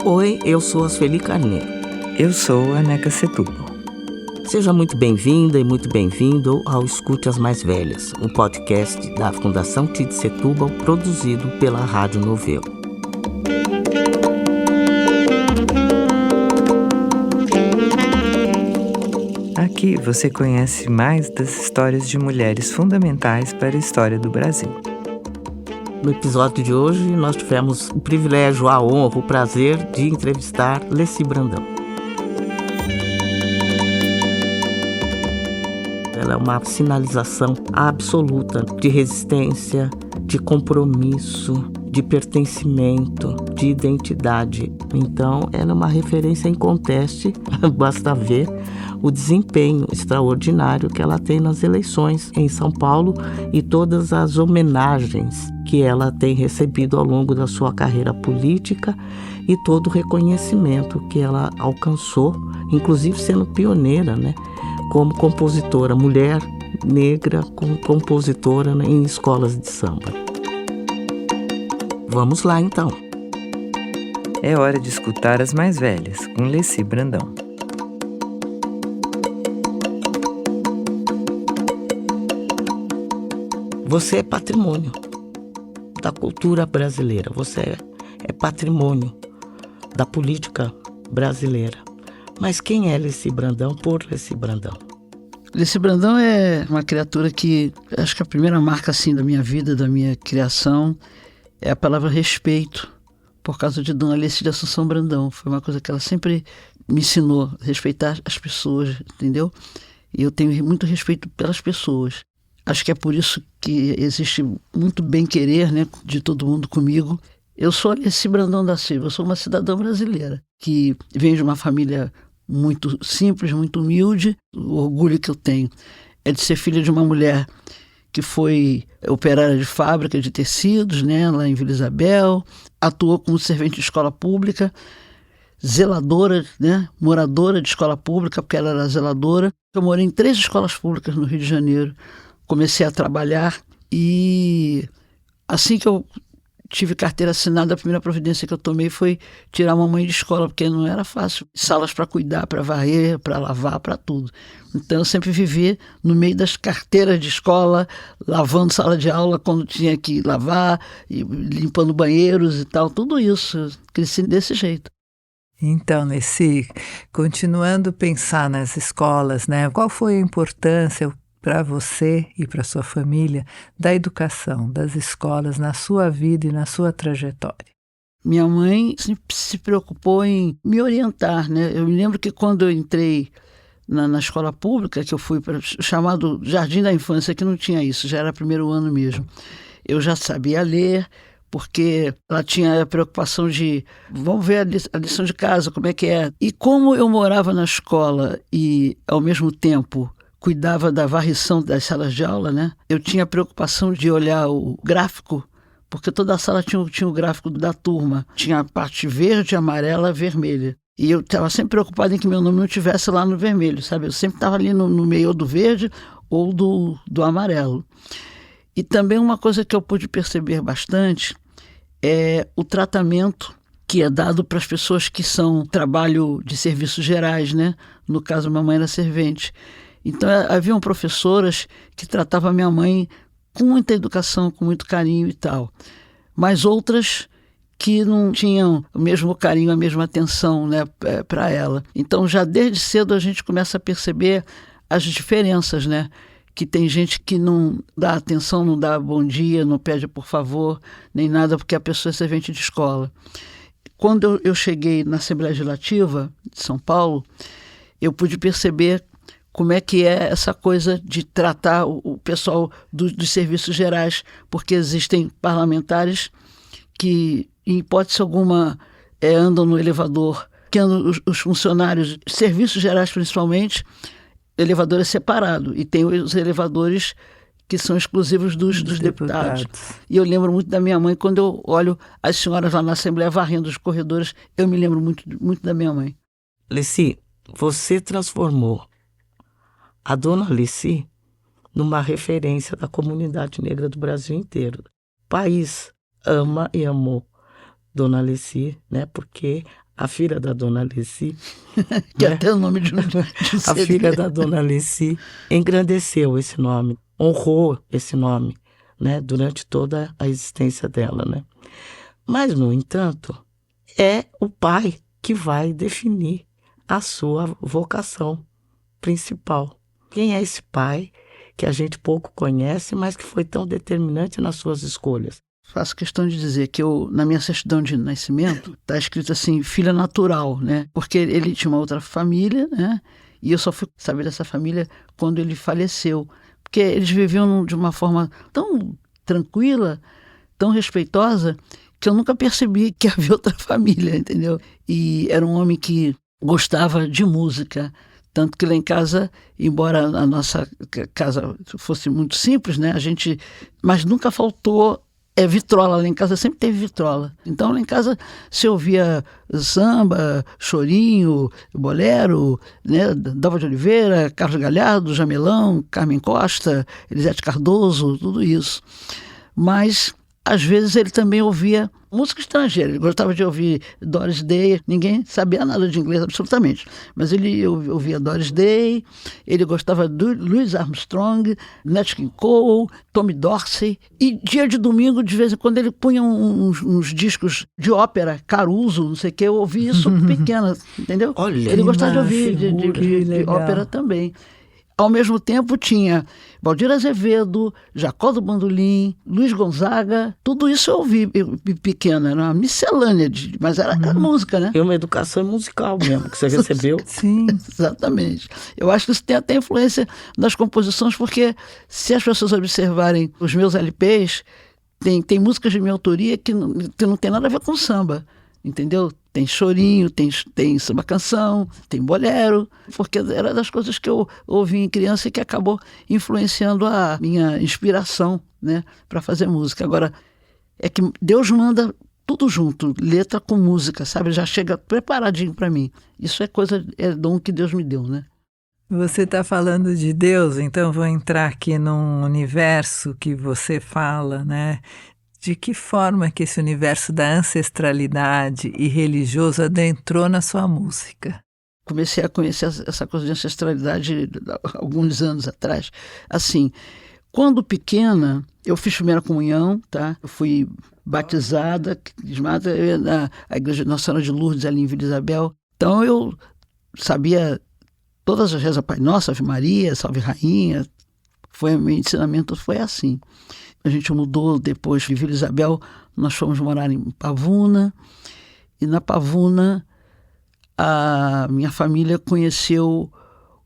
Oi, eu sou a Sueli Carneiro. Eu sou a Neca Setúbal. Seja muito bem-vinda e muito bem-vindo ao Escute as Mais Velhas, um podcast da Fundação Tide Setúbal, produzido pela Rádio Novelo. Aqui você conhece mais das histórias de mulheres fundamentais para a história do Brasil. No episódio de hoje, nós tivemos o privilégio, a honra, o prazer de entrevistar Leci Brandão. Ela é uma sinalização absoluta de resistência, de compromisso, de pertencimento, de identidade. Então, ela é uma referência inconteste, basta ver o desempenho extraordinário que ela tem nas eleições em São Paulo e todas as homenagens que ela tem recebido ao longo da sua carreira política e todo o reconhecimento que ela alcançou, inclusive sendo pioneira, como compositora, mulher negra compositora em escolas de samba. Vamos lá, então. É hora de escutar as mais velhas, com Leci Brandão. Você é patrimônio da cultura brasileira, você é patrimônio da política brasileira. Mas quem é Leci Brandão por Leci Brandão? Leci Brandão é uma criatura que, acho que a primeira marca assim, da minha vida, da minha criação, é a palavra respeito, por causa de Dona Leci de Assunção Brandão. Foi uma coisa que ela sempre me ensinou, respeitar as pessoas, entendeu? E eu tenho muito respeito pelas pessoas. Acho que é por isso que existe muito bem-querer, de todo mundo comigo. Eu sou Leci Brandão da Silva, eu sou uma cidadã brasileira que vem de uma família muito simples, muito humilde. O orgulho que eu tenho é de ser filha de uma mulher que foi operária de fábrica de tecidos, lá em Vila Isabel, atuou como servente de escola pública, zeladora, moradora de escola pública, porque ela era zeladora. Eu morei em 3 escolas públicas no Rio de Janeiro. Comecei a trabalhar e assim que eu tive carteira assinada, a primeira providência que eu tomei foi tirar a mamãe de escola, porque não era fácil. Salas para cuidar, para varrer, para lavar, para tudo. Então eu sempre vivi no meio das carteiras de escola, lavando sala de aula quando tinha que lavar, e limpando banheiros e tal, tudo isso. Eu cresci desse jeito. Então, Leci, continuando a pensar nas escolas, qual foi a importância para você e para sua família da educação, das escolas na sua vida e na sua trajetória? Minha mãe sempre se preocupou em me orientar, Eu me lembro que quando eu entrei na escola pública, que eu fui para o chamado Jardim da Infância, que não tinha isso, já era primeiro ano mesmo, eu já sabia ler, porque ela tinha a preocupação de, vamos ver a lição de casa, como é que é. E como eu morava na escola e, ao mesmo tempo, cuidava da varrição das salas de aula, eu tinha a preocupação de olhar o gráfico, porque toda a sala tinha o gráfico da turma. Tinha a parte verde, amarela, vermelha. E eu estava sempre preocupado em que meu nome não estivesse lá no vermelho, sabe? Eu sempre estava ali no meio do verde ou do amarelo. E também uma coisa que eu pude perceber bastante é o tratamento que é dado para as pessoas que são trabalho de serviços gerais, No caso, minha mãe era servente. Então, haviam professoras que tratavam minha mãe com muita educação, com muito carinho e tal. Mas outras que não tinham o mesmo carinho, a mesma atenção, para ela. Então, já desde cedo a gente começa a perceber as diferenças, Que tem gente que não dá atenção, não dá bom dia, não pede por favor, nem nada, porque a pessoa é servente de escola. Quando eu cheguei na Assembleia Legislativa de São Paulo, eu pude perceber como é que é essa coisa de tratar o pessoal dos serviços gerais, porque existem parlamentares que, em hipótese alguma, andam no elevador, que andam os funcionários, serviços gerais principalmente, elevador é separado, e tem os elevadores que são exclusivos dos deputados. E eu lembro muito da minha mãe, quando eu olho as senhoras lá na Assembleia varrendo os corredores, eu me lembro muito, muito da minha mãe. Leci, você transformou a Dona Leci numa referência da comunidade negra do Brasil inteiro. O país ama e amou Dona Leci, porque a filha da Dona Alessi, que né? até o nome de A filha da Dona Alessi engrandeceu esse nome, honrou esse nome, né? Durante toda a existência dela, né? Mas, no entanto, é o pai que vai definir a sua vocação principal. Quem é esse pai que a gente pouco conhece, mas que foi tão determinante nas suas escolhas? Faço questão de dizer que na minha certidão de nascimento, está escrito assim, filha natural, né? Porque ele tinha uma outra família, né? E eu só fui saber dessa família quando ele faleceu. Porque eles viviam de uma forma tão tranquila, tão respeitosa, que eu nunca percebi que havia outra família, entendeu? E era um homem que gostava de música, tanto que lá em casa, embora a nossa casa fosse muito simples, né? Mas nunca faltou vitrola. Lá em casa sempre teve vitrola. Então lá em casa se ouvia samba, chorinho, bolero, né? Dalva de Oliveira, Carlos Galhardo, Jamelão, Carmen Costa, Elisete Cardoso, tudo isso. Mas às vezes ele também ouvia música estrangeira. Ele gostava de ouvir Doris Day. Ninguém sabia nada de inglês, absolutamente. Mas ele ouvia Doris Day. Ele gostava do Louis Armstrong, Nat King Cole, Tommy Dorsey. E dia de domingo, de vez em quando, ele punha uns discos de ópera, Caruso, não sei o quê. Eu ouvi isso pequena, entendeu? Olha, ele gostava de ouvir de ópera também. Ao mesmo tempo tinha Valdir Azevedo, Jacó do Bandolim, Luiz Gonzaga, tudo isso eu ouvi pequena, era uma miscelânea, mas era música, né? É uma educação musical mesmo que você recebeu. Sim. Exatamente. Eu acho que isso tem até influência nas composições, porque se as pessoas observarem os meus LPs, tem músicas de minha autoria que não tem nada a ver com samba, entendeu? Tem chorinho, tem samba canção, tem bolero, porque era das coisas que eu ouvi em criança e que acabou influenciando a minha inspiração, né, para fazer música. Agora, é que Deus manda tudo junto, letra com música, sabe? Já chega preparadinho para mim. Isso é dom que Deus me deu, né? Você está falando de Deus, então vou entrar aqui num universo que você fala, né? De que forma que esse universo da ancestralidade e religioso adentrou na sua música? Comecei a conhecer essa coisa de ancestralidade alguns anos atrás. Assim, quando pequena, eu fiz primeira comunhão, tá? Eu fui batizada, crismada, na Igreja Nossa Senhora de Lourdes, ali em Vila Isabel. Então eu sabia todas as rezas, Pai Nosso, Ave Maria, Salve Rainha. Meu ensinamento foi assim. A gente mudou depois de Vila Isabel, nós fomos morar em Pavuna, e na Pavuna a minha família conheceu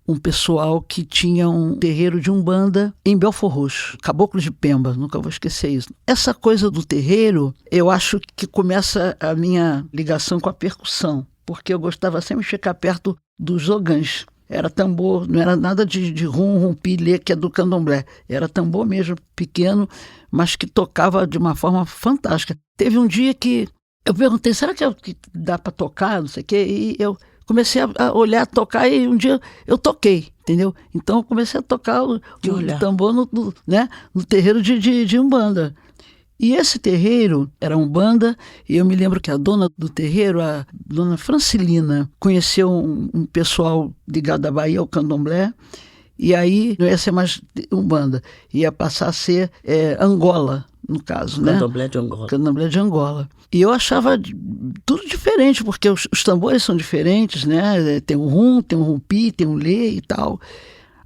um pessoal que tinha um terreiro de Umbanda em Belfor Roxo, Caboclo de Pemba, nunca vou esquecer isso. Essa coisa do terreiro, eu acho que começa a minha ligação com a percussão, porque eu gostava sempre de ficar perto dos ogãs. Era tambor, não era nada de rum, pilê, que é do candomblé. Era tambor mesmo, pequeno, mas que tocava de uma forma fantástica. Teve um dia que eu perguntei, será que dá para tocar, não sei o quê? E eu comecei a olhar, tocar, e um dia eu toquei, entendeu? Então eu comecei a tocar o tambor no terreiro de Umbanda. E esse terreiro era Umbanda, e eu me lembro que a dona do terreiro, a dona Francilina, conheceu um pessoal ligado à Bahia, ao candomblé, e aí não ia ser mais Umbanda, ia passar a ser Angola, no caso, né? Candomblé de Angola. Candomblé de Angola. E eu achava tudo diferente, porque os tambores são diferentes, né? Tem um rum, tem um rumpi, tem um lê e tal.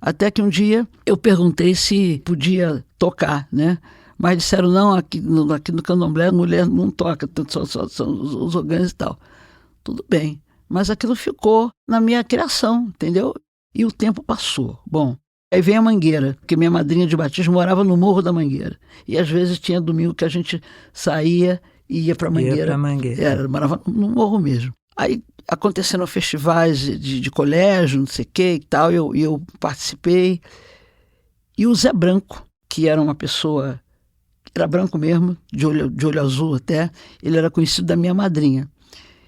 Até que um dia eu perguntei se podia tocar, né? Mas disseram, não, aqui no candomblé a mulher não toca, só os ogãs e tal. Tudo bem, mas aquilo ficou na minha criação, entendeu? E o tempo passou. Bom, aí vem a Mangueira, porque minha madrinha de batismo morava no Morro da Mangueira. E às vezes tinha domingo que a gente saía e ia para a Mangueira. Ia para Mangueira. Morava no Morro mesmo. Aí aconteceram festivais de colégio, não sei o que e tal, e eu participei. E o Zé Branco, que era uma pessoa... Era branco mesmo, de olho azul até. Ele era conhecido da minha madrinha.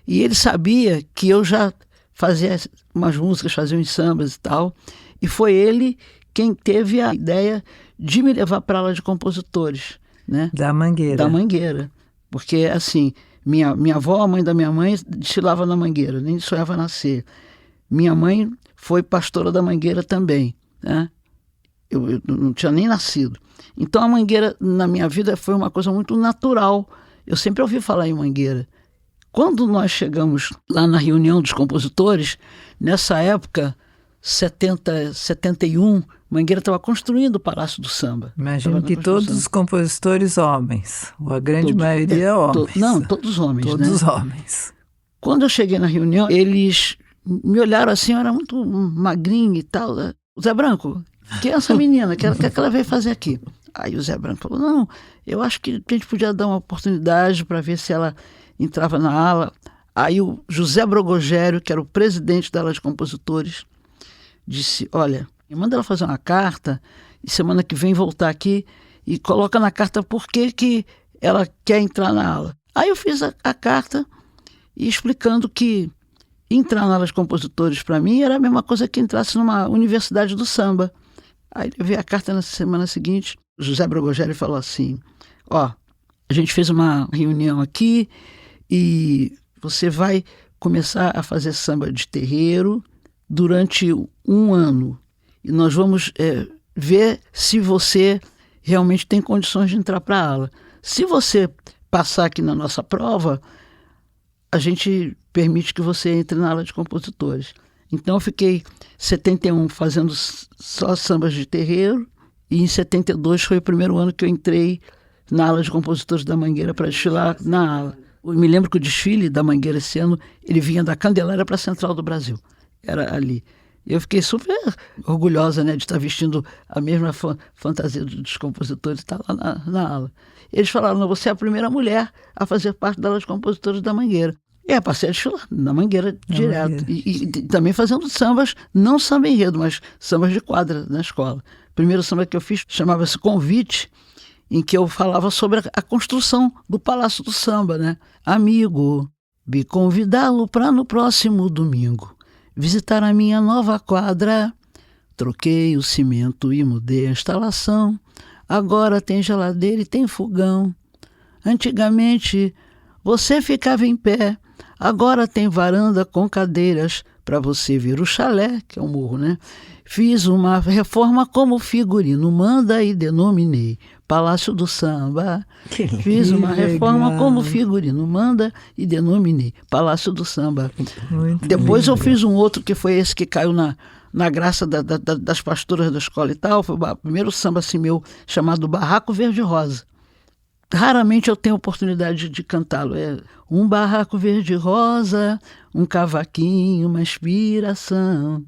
E ele sabia que eu já fazia umas músicas, fazia uns sambas e tal. E foi ele quem teve a ideia de me levar para a aula de compositores, né? Da Mangueira. Da Mangueira. Porque, assim, Minha avó, a mãe da minha mãe, desfilava na Mangueira, nem sonhava nascer. Minha mãe foi pastora da Mangueira também, né? Eu não tinha nem nascido. Então a Mangueira, na minha vida, foi uma coisa muito natural. Eu sempre ouvi falar em Mangueira. Quando nós chegamos lá na reunião dos compositores, nessa época, 71, Mangueira estava construindo o Palácio do Samba. Imagino que todos os compositores homens, ou a grande maioria homens. Não, todos homens, todos né? Todos homens. Quando eu cheguei na reunião, eles me olharam assim, eu era muito magrinho e tal. Zé Branco, quem é essa menina? O que ela veio fazer aqui? Aí o Zé Branco falou, não, eu acho que a gente podia dar uma oportunidade para ver se ela entrava na ala. Aí o José Brogogério, que era o presidente da ala de compositores, disse, olha, manda ela fazer uma carta e semana que vem voltar aqui e coloca na carta por que ela quer entrar na ala. Aí eu fiz a carta e explicando que entrar na ala de compositores para mim era a mesma coisa que entrasse numa universidade do samba. Aí eu vi a carta na semana seguinte, José Brogogério falou assim, a gente fez uma reunião aqui e você vai começar a fazer samba de terreiro durante 1 ano. E nós vamos ver se você realmente tem condições de entrar para a ala. Se você passar aqui na nossa prova, a gente permite que você entre na ala de compositores. Então eu fiquei 71 fazendo só sambas de terreiro e em 72 foi o primeiro ano que eu entrei na ala de compositores da Mangueira para desfilar na ala. Eu me lembro que o desfile da Mangueira esse ano, ele vinha da Candelária para a Central do Brasil. Era ali. Eu fiquei super orgulhosa, né, de estar vestindo a mesma fantasia dos compositores e estar lá na ala. Eles falaram, não, você é a primeira mulher a fazer parte da ala de compositores da Mangueira. E passei a desfilar na Mangueira direto. E também fazendo sambas, não samba enredo, mas sambas de quadra na escola. O primeiro samba que eu fiz chamava-se Convite, em que eu falava sobre a construção do Palácio do Samba, né? Amigo, vi convidá-lo para no próximo domingo visitar a minha nova quadra. Troquei o cimento e mudei a instalação. Agora tem geladeira e tem fogão. Antigamente você ficava em pé. Agora tem varanda com cadeiras para você ver o chalé, que é o morro, né? Fiz uma reforma como figurino manda e denominei Palácio do Samba. Fiz uma reforma como figurino manda e denominei Palácio do Samba. Muito Depois lindo. eu fiz um outro que foi esse que caiu na graça das pastoras da escola e tal. Foi o primeiro samba assim meu, chamado Barraco Verde Rosa. Raramente eu tenho oportunidade de cantá-lo. É um barraco verde-rosa, um cavaquinho, uma inspiração.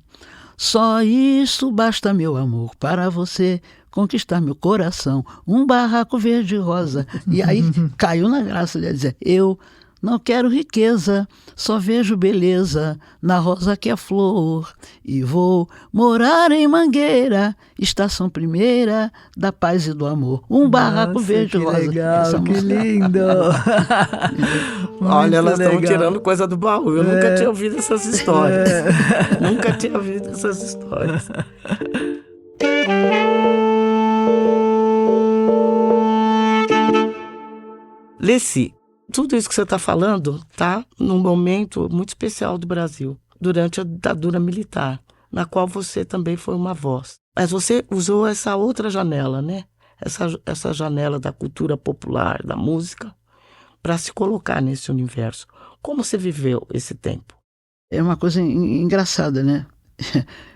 Só isso basta, meu amor, para você conquistar meu coração. Um barraco verde-rosa. E aí caiu na graça de dizer, eu não quero riqueza, só vejo beleza na rosa que é flor. E vou morar em Mangueira, estação primeira da paz e do amor. Um barraco verde-rosa. Que legal, que lindo. Olha, elas estão legal. tirando coisa do baú. Eu nunca tinha ouvido essas histórias. Nunca tinha ouvido essas histórias. Leci, tudo isso que você está falando está num momento muito especial do Brasil, durante a ditadura militar, na qual você também foi uma voz. Mas você usou essa outra janela, né? Essa janela da cultura popular, da música, para se colocar nesse universo. Como você viveu esse tempo? É uma coisa engraçada, né?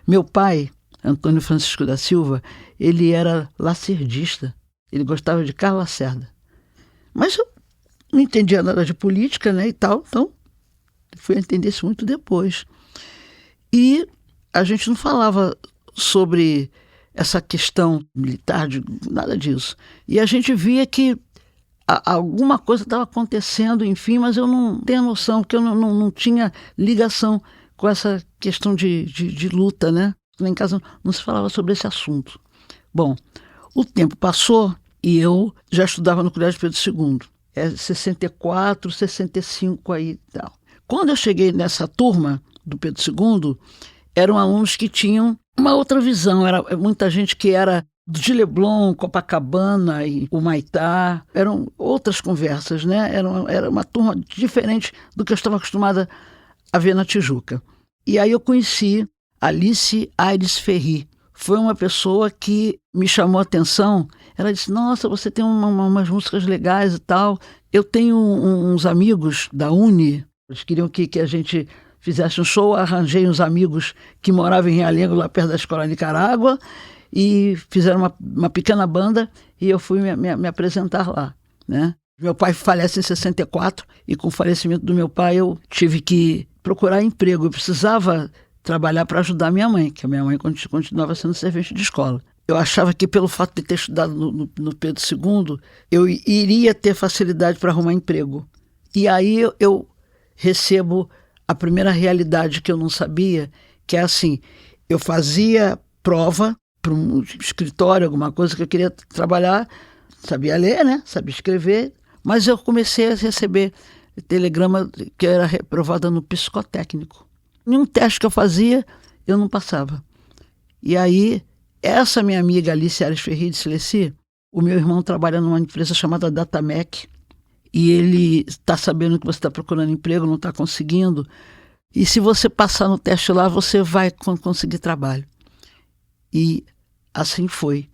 Meu pai, Antônio Francisco da Silva, ele era lacerdista. Ele gostava de Carlos Lacerda. Mas eu não entendia nada de política, né, e tal. Então, fui entender isso muito depois. E a gente não falava sobre essa questão militar, nada disso. E a gente via que alguma coisa estava acontecendo, enfim, mas eu não tenho noção, porque eu não tinha ligação com essa questão de luta, né? Lá em casa não se falava sobre esse assunto. Bom, o tempo passou e eu já estudava no Colégio Pedro II. 64, 65 aí e tal. Quando eu cheguei nessa turma do Pedro II, eram alunos que tinham uma outra visão. Era muita gente que era de Leblon, Copacabana e Humaitá. Eram outras conversas, né? Era uma turma diferente do que eu estava acostumada a ver na Tijuca. E aí eu conheci Alice Aires Ferri. Foi uma pessoa que me chamou a atenção. Ela disse, nossa, você tem umas músicas legais e tal. Eu tenho uns amigos da Uni, eles queriam que a gente fizesse um show, arranjei uns amigos que moravam em Realengo, lá perto da Escola Nicarágua, e fizeram uma pequena banda, e eu fui me apresentar lá, né? Meu pai falece em 64, e com o falecimento do meu pai eu tive que procurar emprego. Eu precisava trabalhar para ajudar minha mãe, que a minha mãe continuava sendo servente de escola. Eu achava que pelo fato de ter estudado no Pedro II, eu iria ter facilidade para arrumar emprego. E aí eu recebo a primeira realidade que eu não sabia, que é assim, eu fazia prova para um escritório, alguma coisa que eu queria trabalhar, sabia ler, né? Sabia escrever, mas eu comecei a receber telegrama que eu era reprovada no psicotécnico. Nenhum teste que eu fazia, eu não passava. E aí, essa minha amiga Alice Aires Ferri de Sileci, o meu irmão trabalha numa empresa chamada Datamec, e ele está sabendo que você está procurando emprego, não está conseguindo, e se você passar no teste lá, você vai conseguir trabalho. E assim foi.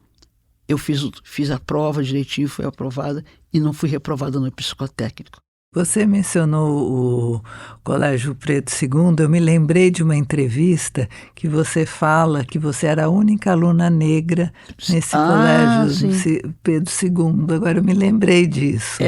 Eu fiz a prova direitinho, fui aprovada, e não fui reprovada no psicotécnico. Você mencionou o Colégio Pedro II, eu me lembrei de uma entrevista que você fala que você era a única aluna negra nesse colégio Pedro II. Agora eu me lembrei disso.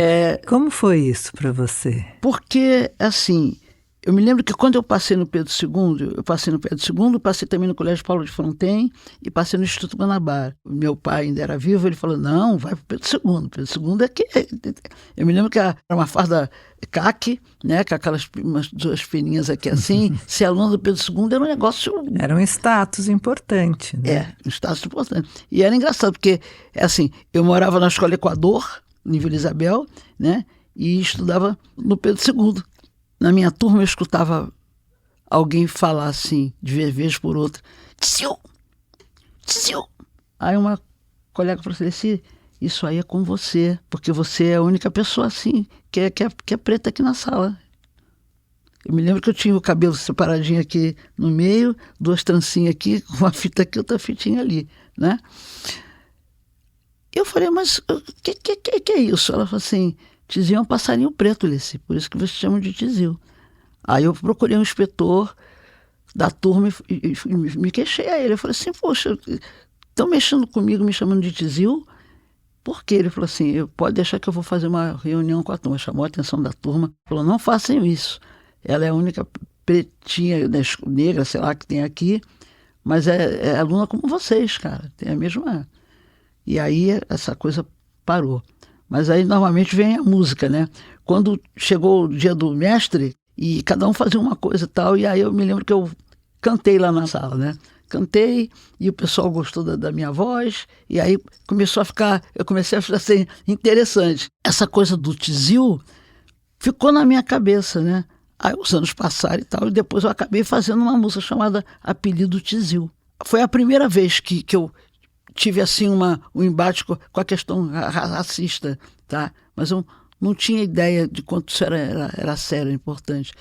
Como foi isso para você? Porque, assim, eu me lembro que quando eu passei no Pedro II, passei também no Colégio Paulo de Fronten e passei no Instituto Guanabara. Meu pai ainda era vivo, ele falou, não, vai para o Pedro II. Pedro II é que... Eu me lembro que era uma farda caque, né, com aquelas umas duas fininhas aqui assim, ser aluno do Pedro II era um negócio... Era um status importante, né? Um status importante. E era engraçado, porque, assim, eu morava na Escola Equador, em Vila Isabel, né, e estudava no Pedro II. Na minha turma eu escutava alguém falar assim, de vez por outra, Tizil! Aí uma colega falou assim, isso aí é com você, porque você é a única pessoa assim, que é preta aqui na sala. Eu me lembro que eu tinha o cabelo separadinho aqui no meio, duas trancinhas aqui, uma fita aqui, outra fitinha ali, né? Eu falei, mas o que é isso? Ela falou assim, Tizil é um passarinho preto, Alice, por isso que vocês chamam de Tizil. Aí eu procurei um inspetor da turma e me queixei a ele. Eu falei assim, poxa, estão mexendo comigo, me chamando de Tizil? Por quê? Ele falou assim, pode deixar que eu vou fazer uma reunião com a turma. Chamou a atenção da turma, falou, não façam isso. Ela é a única pretinha, negra, sei lá, que tem aqui, mas é aluna como vocês, cara, tem a mesma... E aí essa coisa parou. Mas aí normalmente vem a música, né? Quando chegou o dia do mestre, e cada um fazia uma coisa e tal, e aí eu me lembro que eu cantei lá na sala, né? Cantei, e o pessoal gostou da minha voz, e aí eu comecei a achar assim, interessante. Essa coisa do Tizil ficou na minha cabeça, né? Aí os anos passaram e tal, e depois eu acabei fazendo uma música chamada Apelido Tizil. Foi a primeira vez que eu tive assim um embate com a questão racista, tá? Mas eu não tinha ideia de quanto isso era sério, importante.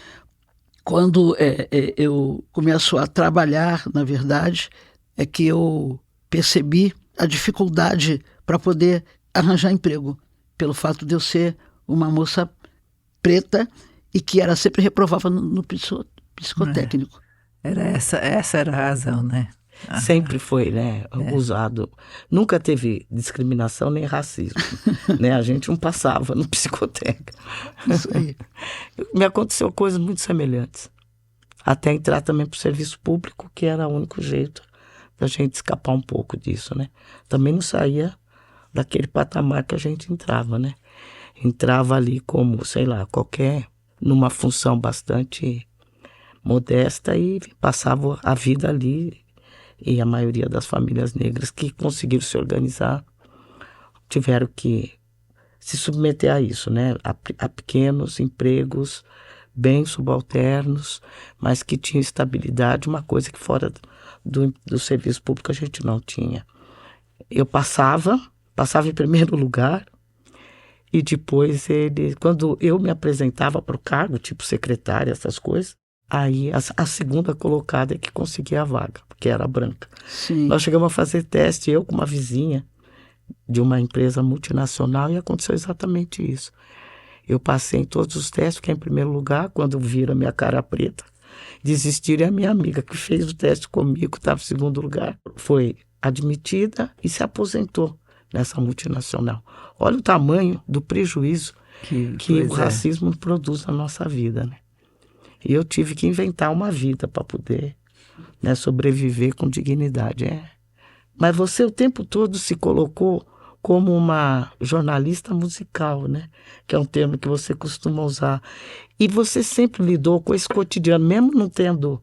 Quando eu começo a trabalhar, na verdade, é que eu percebi a dificuldade para poder arranjar emprego, pelo fato de eu ser uma moça preta e que era sempre reprovava no psicotécnico. Essa era a razão, né? Sempre foi, né, usado. Nunca teve discriminação nem racismo, né? A gente não passava no psicotécnico. Isso aí. Me aconteceu coisas muito semelhantes. Até entrar também para o serviço público, que era o único jeito da gente escapar um pouco disso, né? Também não saía daquele patamar que a gente entrava, né? Entrava ali como, sei lá, numa função bastante modesta e passava a vida ali. E a maioria das famílias negras que conseguiram se organizar tiveram que se submeter a isso, né? A pequenos empregos bem subalternos, mas que tinham estabilidade, uma coisa que fora do serviço público a gente não tinha. eu passava em primeiro lugar, e depois quando eu me apresentava para o cargo, tipo secretária, essas coisas, aí a segunda colocada é que conseguia a vaga, porque era branca. Sim. Nós chegamos a fazer teste, eu com uma vizinha de uma empresa multinacional, e aconteceu exatamente isso. Eu passei em todos os testes, fiquei em primeiro lugar. Quando viram a minha cara preta, desistiram, e a minha amiga que fez o teste comigo, estava em segundo lugar, foi admitida e se aposentou nessa multinacional. Olha o tamanho do prejuízo que o racismo produz na nossa vida, né? E eu tive que inventar uma vida para poder, né, sobreviver com dignidade. Mas você o tempo todo se colocou como uma jornalista musical, né? Que é um termo que você costuma usar. E você sempre lidou com esse cotidiano, mesmo não tendo...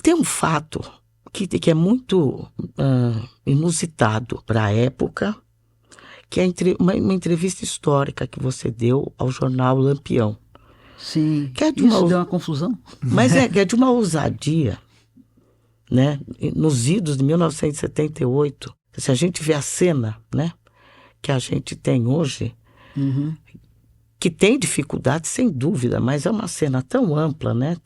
Tem um fato que é muito inusitado para a época, que é uma entrevista histórica que você deu ao jornal Lampião. Sim, que é de isso deu uma confusão. Mas é de uma ousadia, né? Nos idos de 1978, se a gente vê a cena, né, que a gente tem hoje, que tem dificuldade, sem dúvida, mas é uma cena tão ampla, né?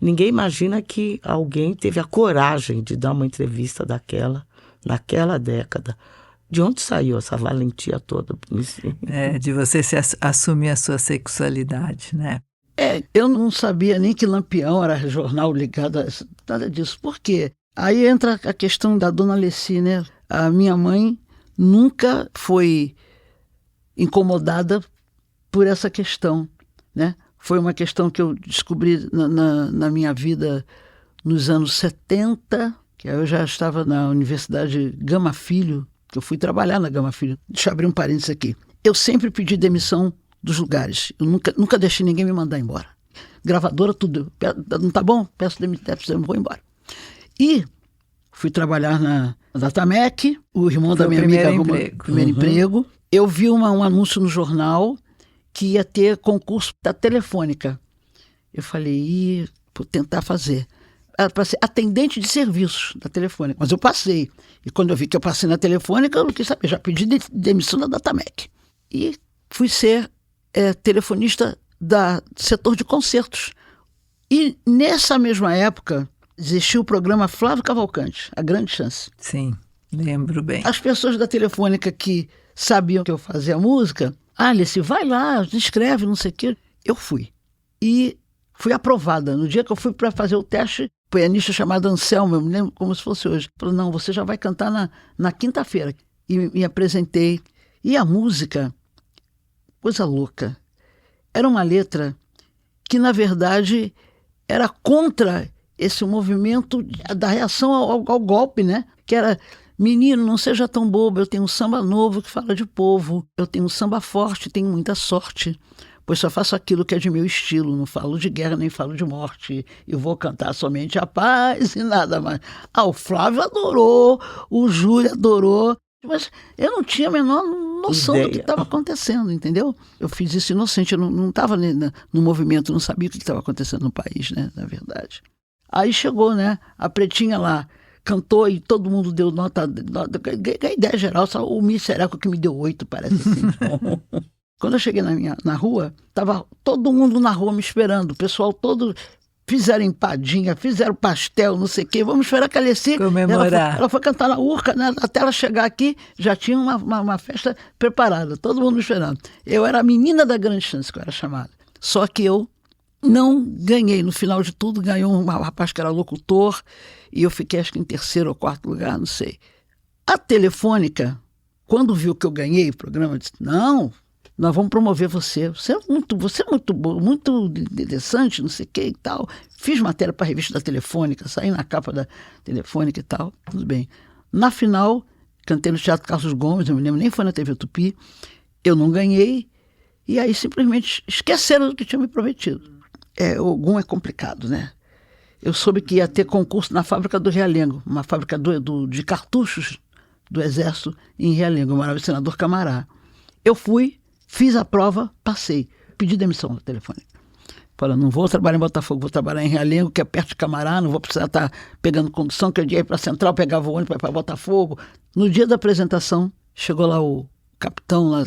Ninguém imagina que alguém teve a coragem de dar uma entrevista daquela, naquela década. De onde saiu essa valentia toda? De você assumir a sua sexualidade, né? Eu não sabia nem que Lampião era jornal ligado a nada disso. Por quê? Aí entra a questão da dona Alessi, né? A minha mãe nunca foi incomodada por essa questão, né? Foi uma questão que eu descobri na minha vida nos anos 70, que eu já estava na Universidade Gama Filho, que eu fui trabalhar na Gama Filho. Deixa eu abrir um parênteses aqui. Eu sempre pedi demissão dos lugares. Eu nunca deixei ninguém me mandar embora. Gravadora, tudo. Não tá bom? Peço demissão, vou embora. E fui trabalhar na Datamec, o irmão da minha amiga arrumou o primeiro emprego. Eu vi um anúncio no jornal que ia ter concurso da Telefônica. Eu falei, vou tentar fazer. Era para ser atendente de serviços da Telefônica, mas eu passei. E quando eu vi que eu passei na Telefônica, eu não quis saber, já pedi demissão da Datamec. E fui ser telefonista do setor de concertos. E nessa mesma época, existia o programa Flávio Cavalcante, A Grande Chance. Sim, lembro bem. As pessoas da Telefônica que sabiam que eu fazia música, Alice, vai lá, escreve, não sei o quê. Eu fui. E fui aprovada. No dia que eu fui para fazer o teste, o pianista chamado Anselmo, eu me lembro como se fosse hoje, falou, não, você já vai cantar na quinta-feira. E me apresentei. E a música, coisa louca, era uma letra que, na verdade, era contra esse movimento da reação ao golpe, né? Que era, menino, não seja tão bobo, eu tenho um samba novo que fala de povo, eu tenho um samba forte, tenho muita sorte, pois só faço aquilo que é de meu estilo, não falo de guerra nem falo de morte, eu vou cantar somente a paz e nada mais. O Flávio adorou, o Júlio adorou, mas eu não tinha a menor noção do que estava acontecendo, entendeu? Eu fiz isso inocente, eu não estava no movimento, não sabia o que estava acontecendo no país, né, na verdade. Aí chegou, né, a Pretinha lá, cantou e todo mundo deu nota, a ideia geral, só o Misereco que me deu 8, parece assim. Quando eu cheguei na rua, estava todo mundo na rua me esperando, o pessoal todo, fizeram empadinha, fizeram pastel, não sei o quê, vamos esperar que a Alessi comemorar. Ela foi cantar na Urca, né? Até ela chegar aqui, já tinha uma festa preparada, todo mundo me esperando. Eu era a menina da Grande Chance, que eu era chamada. Só que eu não ganhei. No final de tudo, ganhou um rapaz que era locutor, e eu fiquei, acho que em terceiro ou quarto lugar, não sei. A Telefônica, quando viu que eu ganhei o programa, disse, não, nós vamos promover você. Você é muito bom, muito interessante, não sei o que e tal. Fiz matéria para a revista da Telefônica, saí na capa da Telefônica e tal, tudo bem. Na final, cantei no Teatro Carlos Gomes, eu me lembro, nem foi na TV Tupi, eu não ganhei, e aí simplesmente esqueceram do que tinha me prometido. Ogum é complicado, né? Eu soube que ia ter concurso na fábrica do Realengo, uma fábrica de cartuchos do Exército em Realengo, eu morava em Senador Camará. Eu fui, fiz a prova, passei, pedi demissão da Telefônica. Falando, não vou trabalhar em Botafogo, vou trabalhar em Realengo, que é perto de Camará, não vou precisar estar pegando condução, que eu ia ir para a Central, pegava o ônibus para ir para Botafogo. No dia da apresentação, chegou lá o capitão, lá,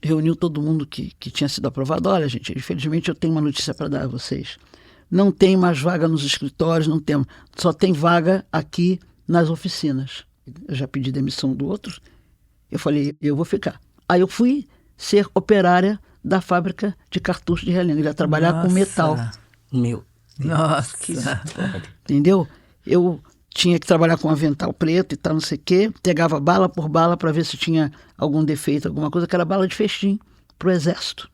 reuniu todo mundo que tinha sido aprovado. Olha, gente, infelizmente eu tenho uma notícia para dar a vocês. Não tem mais vaga nos escritórios, não temos, só tem vaga aqui nas oficinas. Eu já pedi demissão do outro, eu falei, eu vou ficar. Aí eu fui ser operária da fábrica de cartucho de Realengo, ia trabalhar com metal. Meu Deus. Nossa. Entendeu? Eu tinha que trabalhar com avental preto e tal, não sei o quê. Pegava bala por bala para ver se tinha algum defeito, alguma coisa, que era bala de festim para o exército.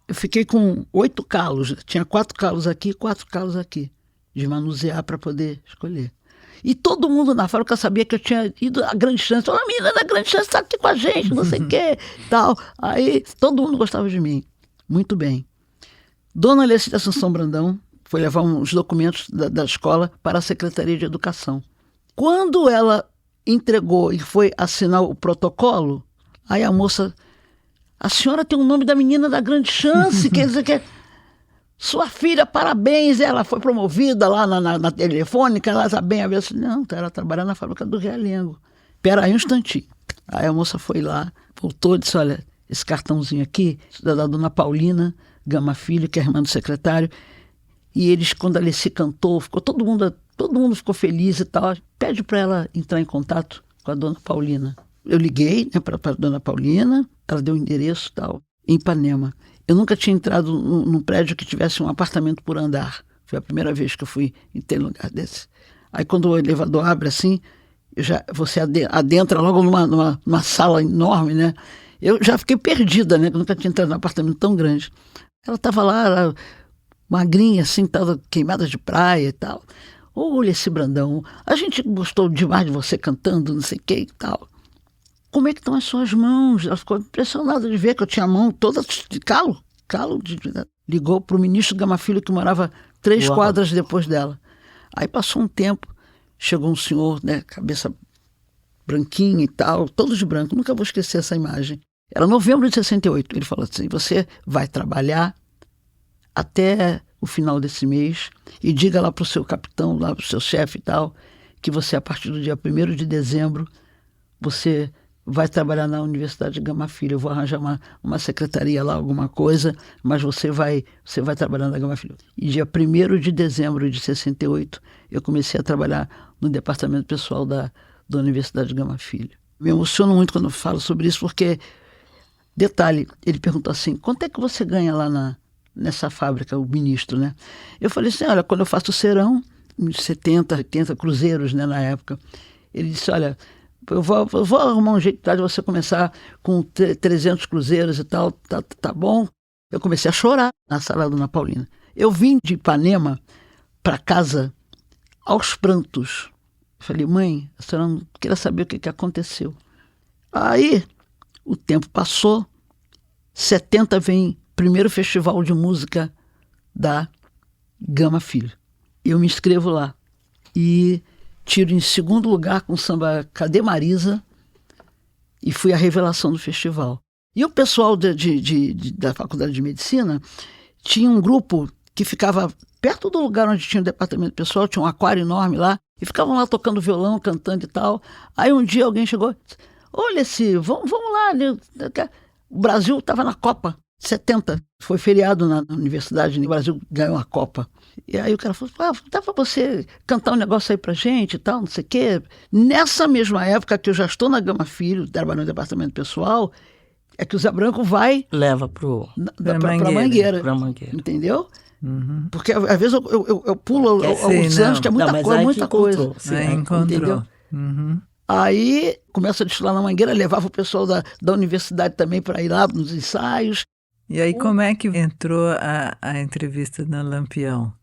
Eu fiquei com 8 calos, tinha 4 calos aqui, 4 calos aqui, de manusear para poder escolher. E todo mundo na fábrica sabia que eu tinha ido à Grande Chance. Olha, a menina da Grande Chance está aqui com a gente, não sei o quê, tal. Aí todo mundo gostava de mim. Muito bem. Dona Alessia Assunção Brandão foi levar uns documentos da escola para a Secretaria de Educação. Quando ela entregou e foi assinar o protocolo, aí a moça, a senhora tem o nome da menina da Grande Chance, quer dizer que sua filha, parabéns, ela foi promovida lá na telefônica, ela está bem. Eu disse, não, ela trabalha na fábrica do Realengo. Espera aí um instantinho. Aí a moça foi lá, voltou e disse, olha, esse cartãozinho aqui, é da dona Paulina Gama Filho, que é a irmã do secretário, e eles, quando a Alessia cantou, todo mundo ficou feliz e tal, pede para ela entrar em contato com a dona Paulina. Eu liguei, né, para a dona Paulina, ela deu o endereço e tal, em Ipanema. Eu nunca tinha entrado num prédio que tivesse um apartamento por andar. Foi a primeira vez que eu fui em ter lugar desse. Aí quando o elevador abre assim, você adentra logo numa sala enorme, né? Eu já fiquei perdida, né? Eu nunca tinha entrado num apartamento tão grande. Ela estava lá, magrinha, assim, estava queimada de praia e tal. Olha esse Brandão, a gente gostou demais de você cantando, não sei o que e tal. Como é que estão as suas mãos? Ela ficou impressionada de ver que eu tinha a mão toda de calo. Ligou para o ministro Gama Filho, que morava 3 quadras depois dela. Aí passou um tempo, chegou um senhor, né, cabeça branquinha e tal, todo de branco, nunca vou esquecer essa imagem. Era novembro de 68, ele falou assim, você vai trabalhar até o final desse mês e diga lá para o seu capitão, lá para o seu chefe e tal, que você, a partir do dia 1º de dezembro, você vai trabalhar na Universidade Gama Filho. Eu vou arranjar uma secretaria lá, alguma coisa, mas você vai trabalhar na Gama Filho. E dia 1º de dezembro de 68, eu comecei a trabalhar no departamento pessoal da Universidade Gama Filho. Me emociono muito quando eu falo sobre isso, porque, detalhe, ele perguntou assim, quanto é que você ganha lá nessa fábrica, o ministro, né? Eu falei assim, olha, quando eu faço o serão, 70, 80 cruzeiros, né, na época, ele disse, olha, eu vou arrumar um jeito de você começar com 300 cruzeiros e tal, tá bom? Eu comecei a chorar na sala da dona Paulina. Eu vim de Ipanema para casa aos prantos. Falei, mãe, a senhora não queria saber o que aconteceu. Aí, o tempo passou, 70 vem primeiro festival de música da Gama Filho. Eu me inscrevo lá e tiro em 2º lugar com o samba Cadê Marisa e fui a revelação do festival. E o pessoal da Faculdade de Medicina tinha um grupo que ficava perto do lugar onde tinha o departamento pessoal, tinha um aquário enorme lá, e ficavam lá tocando violão, cantando e tal. Aí um dia alguém chegou, olha vamos lá, né? O Brasil estava na Copa 70, foi feriado na universidade, o Brasil ganhou a Copa. E aí o cara falou, dá pra você cantar um negócio aí pra gente e tal, não sei o quê. Nessa mesma época que eu já estou na Gama Filho, trabalhando no departamento pessoal, é que o Zé Branco leva pra Mangueira. Entendeu? Uhum. Porque às vezes eu pulo alguns anos, que é muita coisa. Encontrou. Entendeu? Uhum. Aí começa a desfilar na Mangueira, levava o pessoal da universidade também para ir lá nos ensaios. E aí como é que entrou a entrevista na Lampião?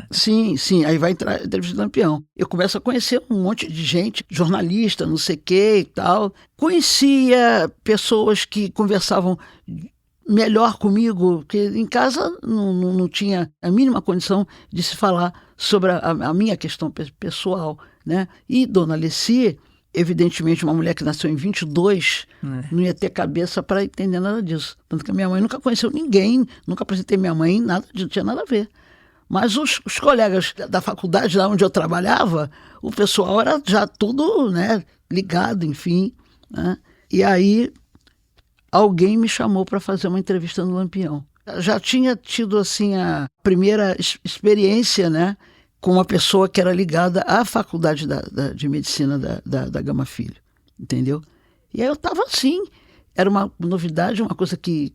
Sim, aí vai entrar a entrevista do Lampião. Eu começo a conhecer um monte de gente, jornalista, não sei o que e tal. Conhecia pessoas que conversavam melhor comigo, porque em casa não tinha a mínima condição de se falar sobre a minha questão pessoal, né? E Dona Alessia evidentemente, uma mulher que nasceu em 22 não ia ter cabeça para entender nada disso. Tanto que a minha mãe nunca conheceu ninguém, nunca apresentei minha mãe, nada, não tinha nada a ver. Mas os colegas da faculdade, lá onde eu trabalhava, o pessoal era já tudo, né, ligado, enfim. Né? E aí alguém me chamou para fazer uma entrevista no Lampião. Já tinha tido assim a primeira experiência, né, com uma pessoa que era ligada à faculdade de medicina da Gama Filho, entendeu? E aí eu estava assim, era uma novidade, uma coisa que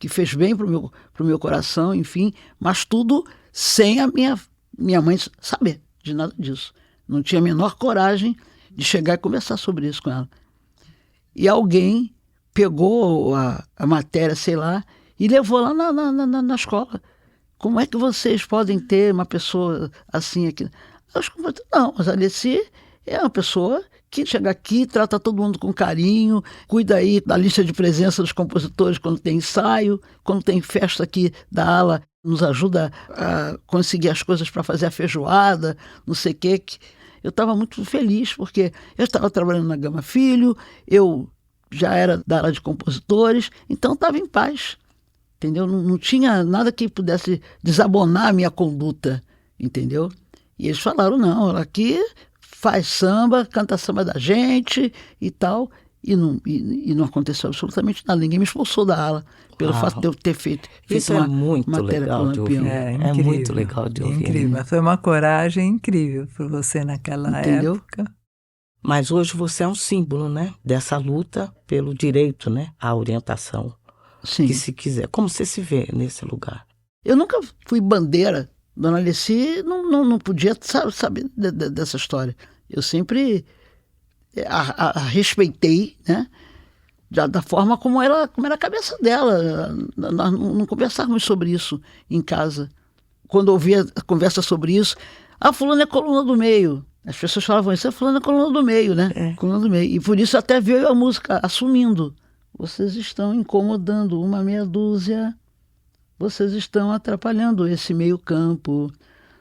fez bem pro meu coração, enfim, mas tudo sem a minha mãe saber de nada disso. Não tinha a menor coragem de chegar e conversar sobre isso com ela. E alguém pegou a matéria, sei lá, e levou lá na escola. Como é que vocês podem ter uma pessoa assim aqui? Não, mas a Alessi é uma pessoa que chega aqui, trata todo mundo com carinho, cuida aí da lista de presença dos compositores quando tem ensaio, quando tem festa aqui da ala, nos ajuda a conseguir as coisas para fazer a feijoada, não sei o quê. Eu estava muito feliz, porque eu estava trabalhando na Gama Filho, eu já era da ala de compositores, então estava em paz. Entendeu? Não tinha nada que pudesse desabonar a minha conduta, entendeu? E eles falaram, não, ela aqui faz samba, canta samba da gente e tal, e não aconteceu absolutamente nada. Ninguém me expulsou da ala pelo fato de eu ter feito Isso uma é muito matéria legal com o de ouvir. Lampião. É muito legal de ouvir. Incrível, Né? foi uma coragem incrível para você naquela época. Mas hoje você é um símbolo, né, dessa luta pelo direito, né, à orientação. Sim. Que se quiser. Como você se vê nesse lugar? Eu nunca fui bandeira. Dona Alessi não podia saber dessa história. Eu sempre a respeitei, né? Da forma como era a cabeça dela. Nós não conversávamos sobre isso em casa. Quando eu ouvia a conversa sobre isso, fulano é coluna do meio. As pessoas falavam isso, fulano é coluna do meio, né? Coluna do meio. E por isso até veio a música assumindo. Vocês estão incomodando uma meia dúzia, vocês estão atrapalhando esse meio campo,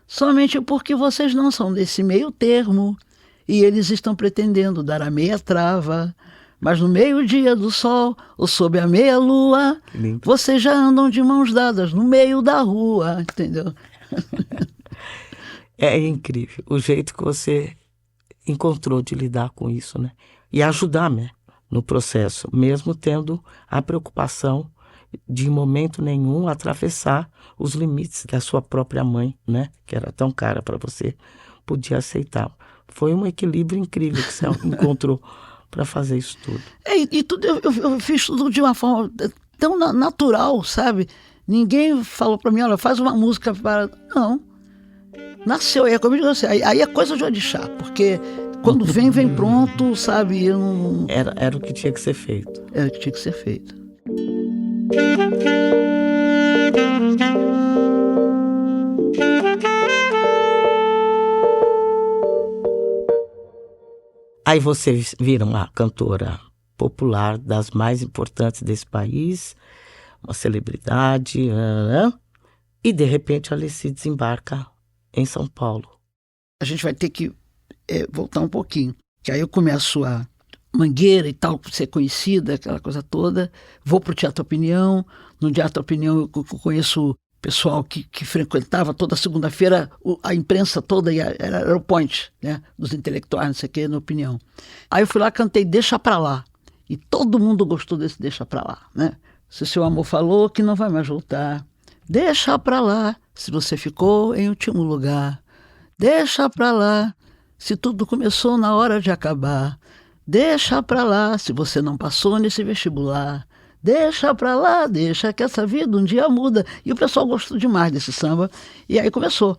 somente porque vocês não são desse meio termo, e eles estão pretendendo dar a meia trava, mas no meio-dia do sol, ou sob a meia lua, vocês já andam de mãos dadas no meio da rua, entendeu? É incrível o jeito que você encontrou de lidar com isso, né? E ajudar, né? No processo, mesmo tendo a preocupação de, em momento nenhum, atravessar os limites da sua própria mãe, né? Que era tão cara para você, podia aceitar. Foi um equilíbrio incrível que você encontrou para fazer isso tudo. E tudo eu fiz tudo de uma forma tão natural, sabe? Ninguém falou para mim, olha, faz uma música para... Não. Nasceu, aí é como eu digo assim, aí é coisa de orixá, porque... Quando vem pronto, sabe? Eu não... Era o que tinha que ser feito. Era o que tinha que ser feito. Aí você vira uma cantora popular, das mais importantes desse país, uma celebridade, e de repente a Alessi desembarca em São Paulo. A gente vai ter que voltar um pouquinho, que aí eu começo a Mangueira e tal, ser conhecida, aquela coisa toda, vou para o Teatro Opinião, no Teatro Opinião eu conheço pessoal que frequentava toda segunda-feira, a imprensa toda era o point, né, dos intelectuais, não sei o que, na Opinião. Aí eu fui lá, cantei Deixa Pra Lá, e todo mundo gostou desse Deixa Pra Lá, né? Se seu amor falou que não vai mais voltar, deixa pra lá, se você ficou em último lugar, deixa pra lá, se tudo começou na hora de acabar, deixa pra lá, se você não passou nesse vestibular, deixa pra lá, deixa que essa vida um dia muda. E o pessoal gostou demais desse samba, e aí começou.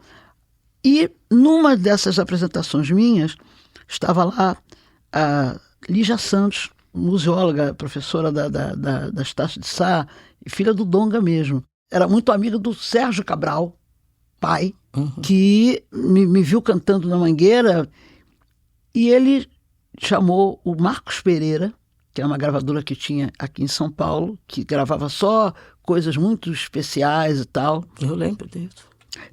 E numa dessas apresentações minhas, estava lá a Lígia Santos, museóloga, professora da Estácio de Sá, filha do Donga mesmo. Era muito amiga do Sérgio Cabral, pai, que me viu cantando na Mangueira, e ele chamou o Marcos Pereira, que é uma gravadora que tinha aqui em São Paulo, que gravava só coisas muito especiais e tal. Eu lembro disso.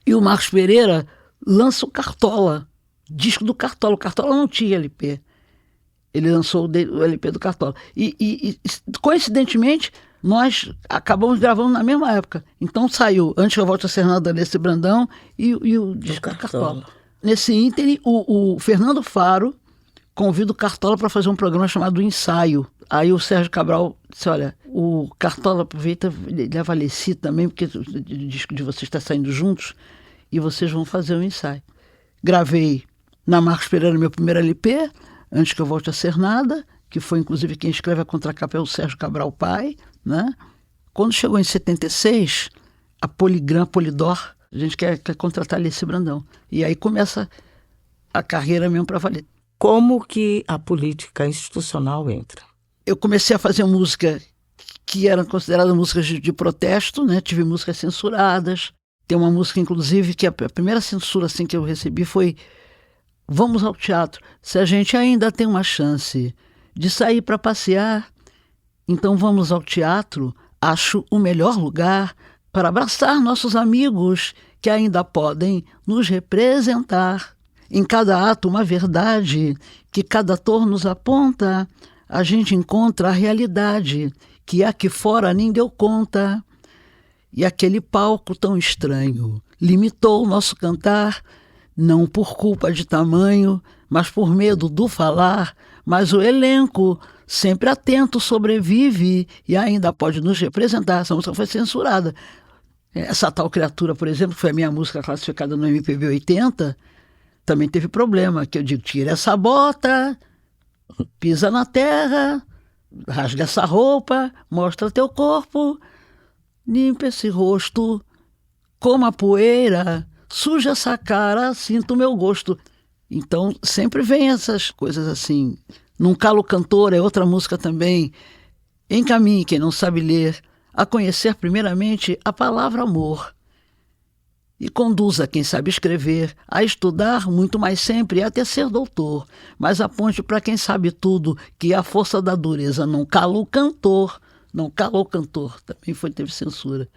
E o Marcos Pereira lança o Cartola, disco do Cartola. O Cartola não tinha LP. Ele lançou o LP do Cartola. E coincidentemente, nós acabamos gravando na mesma época. Então saiu Antes que eu volte a ser nada, Alessi Brandão e o disco do Cartola. Nesse ínterim, o Fernando Faro convida o Cartola para fazer um programa chamado Ensaio. Aí o Sérgio Cabral disse, olha, o Cartola aproveita, leva a Alessi também, porque o disco de vocês está saindo juntos, e vocês vão fazer um ensaio. Gravei na Marcos Pereira meu primeiro LP, Antes que eu volte a ser nada, que foi inclusive quem escreve a contracapa é o Sérgio Cabral pai, né? Quando chegou em 76, a Polidor, a gente quer contratar Alessi Brandão. E aí começa a carreira mesmo para valer. Como que a política institucional entra? Eu comecei a fazer música que eram consideradas músicas de protesto, né? Tive músicas censuradas. Tem uma música, inclusive, que a primeira censura assim, que eu recebi foi Vamos ao teatro. Se a gente ainda tem uma chance de sair para passear, então vamos ao teatro. Acho o melhor lugar para abraçar nossos amigos que ainda podem nos representar. Em cada ato uma verdade que cada ator nos aponta. A gente encontra a realidade que aqui fora nem deu conta. E aquele palco tão estranho limitou o nosso cantar, não por culpa de tamanho, mas por medo do falar. Mas o elenco, sempre atento, sobrevive e ainda pode nos representar. Essa música foi censurada. Essa Tal Criatura, por exemplo, que foi a minha música classificada no MPB 80, também teve problema, que eu digo, tira essa bota, pisa na terra, rasga essa roupa, mostra teu corpo, limpa esse rosto, coma a poeira, suja essa cara, sinta o meu gosto. Então sempre vem essas coisas assim. Num Calo Cantor é outra música também. Encaminhe quem não sabe ler a conhecer primeiramente a palavra amor. E conduza quem sabe escrever a estudar muito mais sempre até ser doutor. Mas aponte para quem sabe tudo que a força da dureza não cala o cantor. Não cala o cantor. Também teve censura.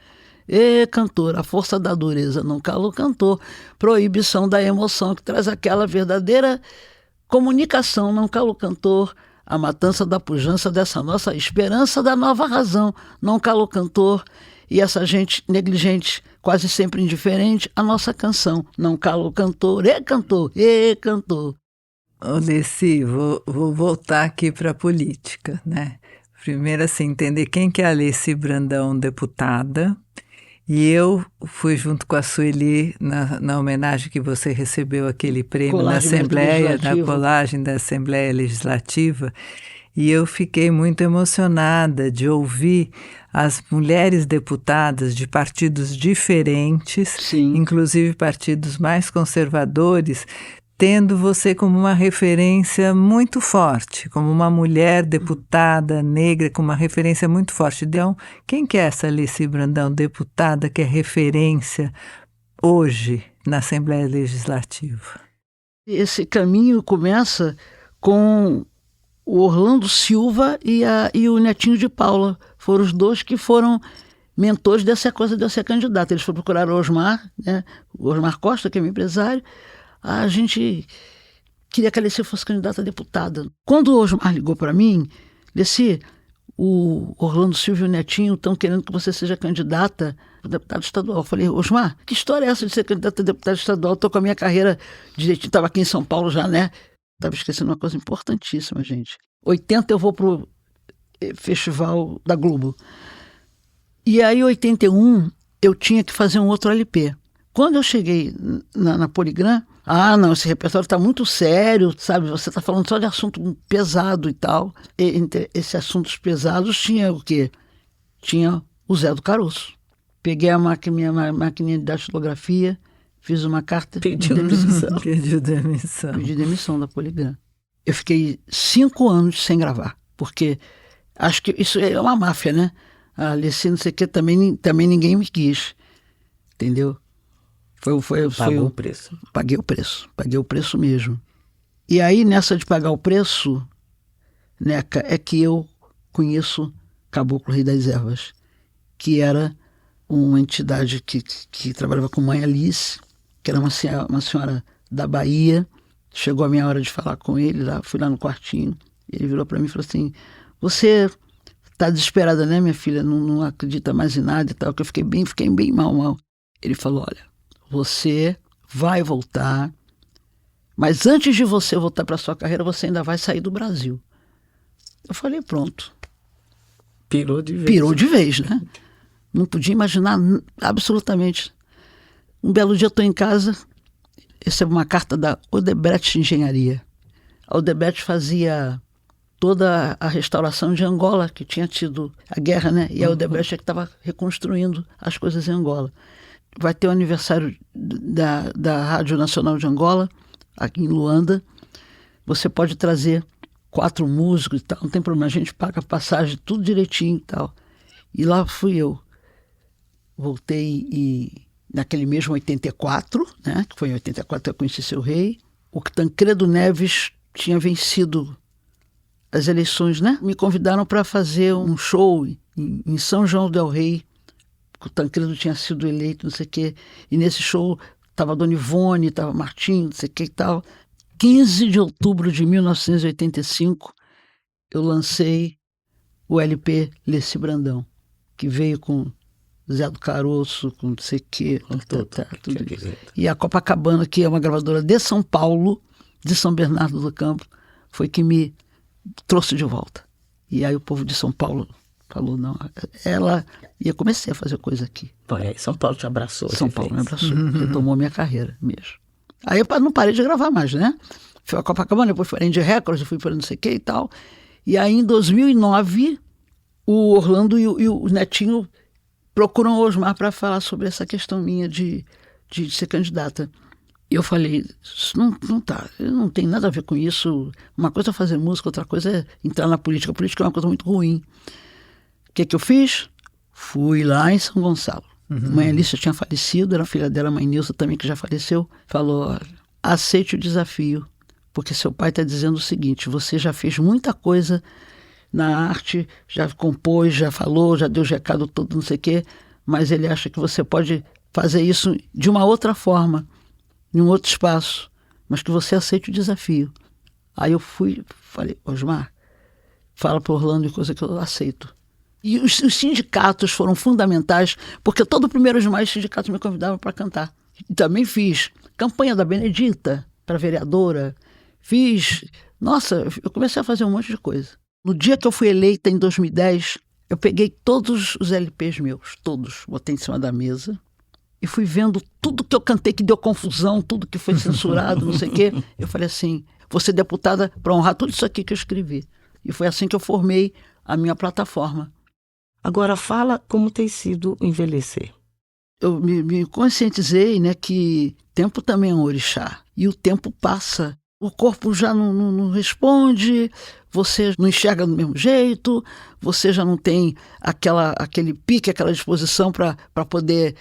E cantor, a força da dureza não cala o cantor. Proibição da emoção que traz aquela verdadeira comunicação. Não cala o cantor. A matança da pujança dessa nossa esperança da nova razão. Não cala o cantor. E essa gente negligente, quase sempre indiferente, a nossa canção. Não cala o cantor. E cantor, e cantor. Alessi, vou voltar aqui para a política, né? Primeiro, assim, entender quem que é a Alessi Brandão, deputada. E eu fui junto com a Sueli na homenagem que você recebeu aquele prêmio na Assembleia, na colagem da Assembleia Legislativa. E eu fiquei muito emocionada de ouvir as mulheres deputadas de partidos diferentes, Sim. Inclusive partidos mais conservadores, tendo você como uma referência muito forte, como uma mulher deputada negra com uma referência muito forte. Então, quem que é essa Alessi Brandão, deputada, que é referência hoje na Assembleia Legislativa? Esse caminho começa com o Orlando Silva e o Netinho de Paula. Foram os dois que foram mentores dessa coisa de eu ser candidata. Eles foram procurar o Osmar, né? O Osmar Costa, que é meu empresário. A gente queria que a Alessi fosse candidata a deputada. Quando o Osmar ligou para mim, Alessi, o Orlando Silva e o Netinho estão querendo que você seja candidata a deputado estadual. Eu falei, Osmar, que história é essa de ser candidata a deputado estadual? Estou com a minha carreira direitinho, estava aqui em São Paulo já, né? Estava esquecendo uma coisa importantíssima, gente. 80 eu vou pro Festival da Globo. E aí, em 81, eu tinha que fazer um outro LP. Quando eu cheguei na Poligram, não, esse repertório está muito sério, sabe? Você está falando só de assunto pesado e tal. E entre esses assuntos pesados tinha o quê? Tinha o Zé do Caroço. Peguei minha maquininha de datilografia, fiz uma carta de demissão. Pediu demissão. Pedi demissão da Poligram. Eu fiquei 5 anos sem gravar, porque acho que isso é uma máfia, né? A Alessi, não sei o que, também ninguém me quis, entendeu? Pagou o preço. Paguei o preço mesmo. E aí, nessa de pagar o preço, Neca, é que eu conheço Caboclo Rei das Ervas, que era uma entidade que trabalhava com Mãe Alice, que era uma senhora da Bahia. Chegou a minha hora de falar com ele, fui lá no quartinho, Ele virou para mim e falou assim, você tá desesperada, né, minha filha? Não acredita mais em nada e tal, que eu fiquei bem mal. Ele falou, olha, você vai voltar, mas antes de você voltar para sua carreira, você ainda vai sair do Brasil. Eu falei, pronto. Pirou de vez. Pirou de vez, né? Não podia imaginar absolutamente. Um belo dia eu estou em casa, recebo uma carta da Odebrecht Engenharia. A Odebrecht fazia toda a restauração de Angola, que tinha tido a guerra, né? E a Odebrecht é que estava reconstruindo as coisas em Angola. Vai ter o aniversário da Rádio Nacional de Angola, aqui em Luanda. Você pode trazer 4 músicos e tal, não tem problema, a gente paga passagem, tudo direitinho e tal. E lá fui eu. Voltei e naquele mesmo 84, né? Que foi em 84 que eu conheci Seu Rei. O Tancredo Neves tinha vencido as eleições, né? Me convidaram para fazer um show em São João del Rei. O Tancredo tinha sido eleito, não sei o quê. E nesse show estava Dona Ivone, estava Martinho, não sei o que e tal. 15 de outubro de 1985, eu lancei o LP Leci Brandão, que veio com Zé do Caroço, com não sei o quê. Tudo isso. E a Copacabana, que é uma gravadora de São Paulo, de São Bernardo do Campo, foi que me trouxe de volta. E aí o povo de São Paulo falou, não, ela... E eu comecei a fazer coisa aqui. São Paulo te abraçou. São Paulo me abraçou, retomou minha carreira mesmo. Aí eu não parei de gravar mais, né? Fui a Copacabana, depois fui para a Indie Records, fui para não sei o que e tal. E aí em 2009, o Orlando e o Netinho procuram o Osmar para falar sobre essa questão minha de ser candidata. E eu falei, isso não tá, não tem nada a ver com isso. Uma coisa é fazer música, outra coisa é entrar na política. A política é uma coisa muito ruim. O que eu fiz? Fui lá em São Gonçalo. Mãe Alicia tinha falecido, era a filha dela, mãe Nilza também, que já faleceu. Falou, olha, aceite o desafio, porque seu pai está dizendo o seguinte, você já fez muita coisa na arte, já compôs, já falou, já deu o recado todo, não sei o quê, mas ele acha que você pode fazer isso de uma outra forma, em um outro espaço, mas que você aceite o desafio. Aí eu falei, Osmar, fala para Orlando coisa que eu aceito. E os sindicatos foram fundamentais, porque todo 1º de maio os sindicatos me convidavam para cantar. E também fiz campanha da Benedita para vereadora, Nossa, eu comecei a fazer um monte de coisa. No dia que eu fui eleita, em 2010, eu peguei todos os LPs meus, todos, botei em cima da mesa e fui vendo tudo que eu cantei que deu confusão, tudo que foi censurado, não sei o quê. Eu falei assim, vou ser deputada para honrar tudo isso aqui que eu escrevi. E foi assim que eu formei a minha plataforma. Agora fala como tem sido envelhecer. Eu me conscientizei, né, que tempo também é um orixá. E o tempo passa. O corpo já não responde, você não enxerga do mesmo jeito, você já não tem aquele pique, aquela disposição para poder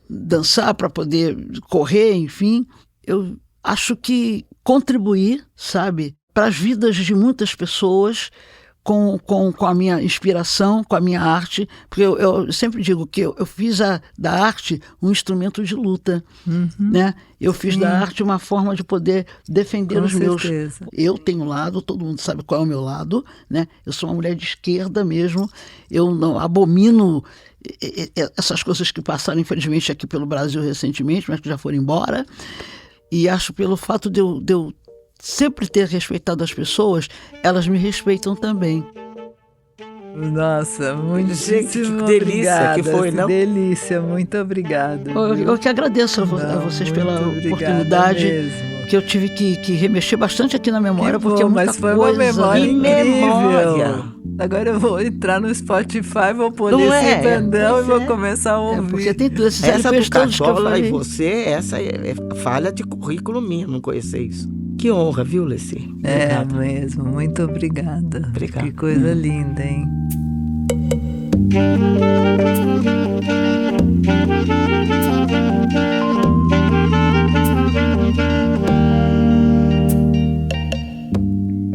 dançar, para poder correr, enfim. Eu acho que contribuir, sabe, para as vidas de muitas pessoas com a minha inspiração, com a minha arte, porque eu sempre digo que eu fiz da arte um instrumento de luta, né? Eu fiz da arte uma forma de poder defender os meus... Eu tenho um lado, todo mundo sabe qual é o meu lado, né? Eu sou uma mulher de esquerda mesmo, eu não abomino essas coisas que passaram, infelizmente, aqui pelo Brasil recentemente, mas que já foram embora, e acho pelo fato de eu sempre ter respeitado as pessoas, elas me respeitam também. Nossa, muitíssimo que delícia obrigada, que foi, não? Delícia, muito obrigada. Eu que agradeço a vocês pela oportunidade, mesmo. Que eu tive que remexer bastante aqui na memória, porque é muita mas foi coisa. uma memória incrível. Agora eu vou entrar no Spotify, vou poder ser Brandão e vou começar a ouvir. Porque tem tudo esses essa LPs do todos que eu Cartola falei. e você, essa é falha de currículo minha, não conhecer isso. Que honra, viu, Leci? É mesmo, muito obrigada. Obrigado. Que coisa linda, hein?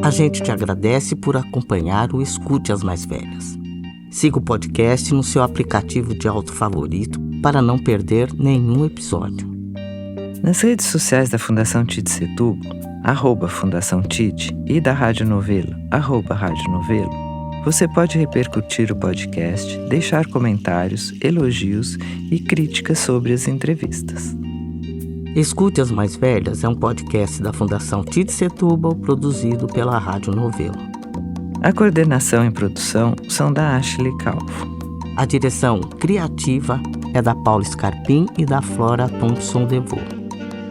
A gente te agradece por acompanhar o Escute as Mais Velhas. Siga o podcast no seu aplicativo de áudio favorito para não perder nenhum episódio. Nas redes sociais da Fundação Tite Setúbal, @Fundação TID e da Rádio Novelo, @Rádio Novelo, você pode repercutir o podcast, deixar comentários, elogios e críticas sobre as entrevistas. Escute as Mais Velhas é um podcast da Fundação TID Setúbal, produzido pela Rádio Novelo. A coordenação e produção são da Ashley Calvo. A direção criativa é da Paula Scarpim e da Flora Thompson-Devô.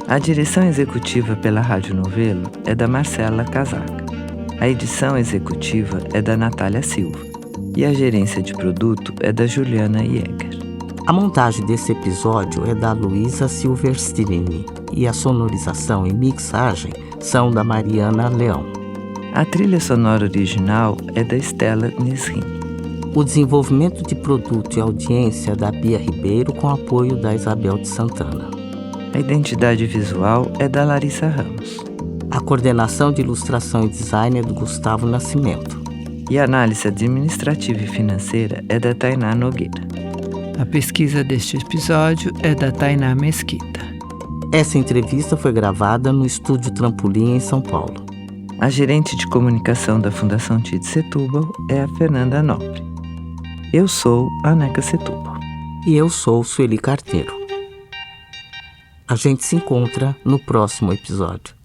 A direção executiva pela Rádio Novelo é da Marcela Casaca. A edição executiva é da Natália Silva. E a gerência de produto é da Juliana Jäger. A montagem desse episódio é da Luísa Silverstrini e a sonorização e mixagem são da Mariana Leão. A trilha sonora original é da Estela Nisrin. O desenvolvimento de produto e audiência é da Bia Ribeiro com apoio da Isabel de Santana. A identidade visual é da Larissa Ramos. A coordenação de ilustração e design é do Gustavo Nascimento. E a análise administrativa e financeira é da Tainá Nogueira. A pesquisa deste episódio é da Tainá Mesquita. Essa entrevista foi gravada no Estúdio Trampolim, em São Paulo. A gerente de comunicação da Fundação TID Setúbal é a Fernanda Nobre. Eu sou a Neca Setúbal. E eu sou Sueli Carteiro. A gente se encontra no próximo episódio.